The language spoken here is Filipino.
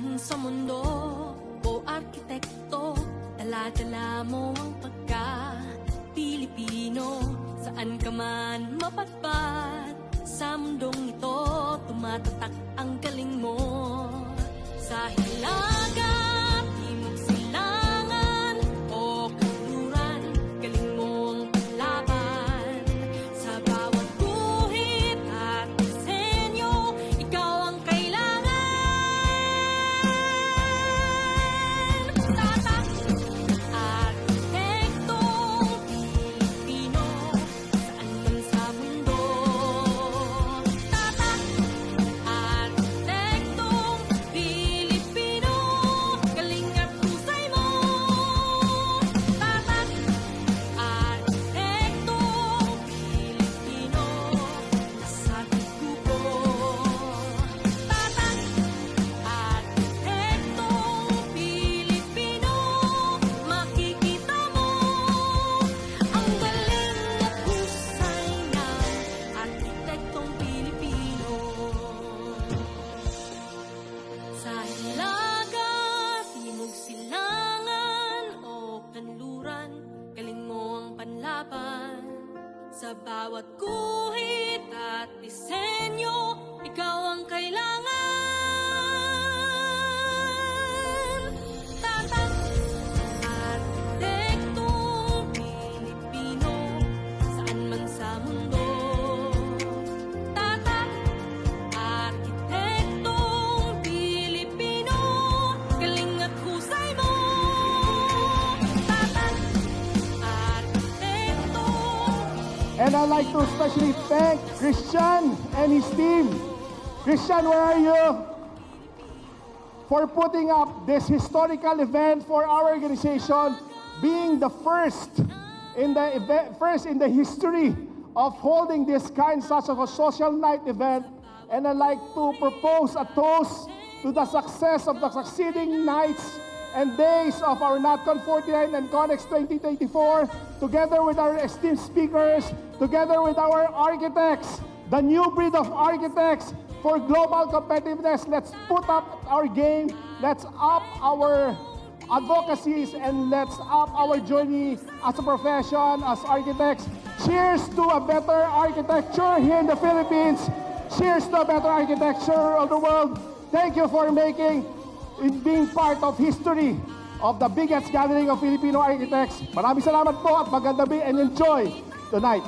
man sa mundo o arkitekto, dala-dala mo ang pagka-Pilipino. Saan ka man mapadpad sa mundong ito, tumatatak ang galing mo. Sa hilaga, timog silangan o kanluran, galing mong paglaban. Sa bawat guhit at disenyo, ikaw ang kailangan. Tatak, arkitektong Pilipino, saan man sa mundo. Tatak, arkitektong Pilipino, galing at husay mo. Tatak, arkitektong Pilipino, nasa dugo. Tatak, arkitektong Pilipino, makikita mo ang galing at husay ng arkitektong Pilipino. Sa hilaga, timog silangan o kanluran, galing mo ang panlaban. Sa bawat guhit at disenyo, ikaw ang kailangan. Tatak, arkitektong Pilipino, saan man sa mundo. Tatak, arkitektong Pilipino, galing at husay mo. Tatak, arkitektong. And I'd like to especially thank Christian and his team. Christian, where are you? For putting up this historical event for our organization, being the first in the history of holding this kind such of a social night event. And I'd like to propose a toast to the success of the succeeding nights and days of our NatCon 49 and CONEX 2024, together with our esteemed speakers, together with our architects, the new breed of architects for global competitiveness. Let's put up our game, let's up our advocacies, and let's up our journey as a profession, as architects. Cheers to a better architecture here in the Philippines. Cheers to a better architecture of the world. Thank you for being part of history of the biggest gathering of Filipino architects. Maraming salamat po at magandang gabi and enjoy the night.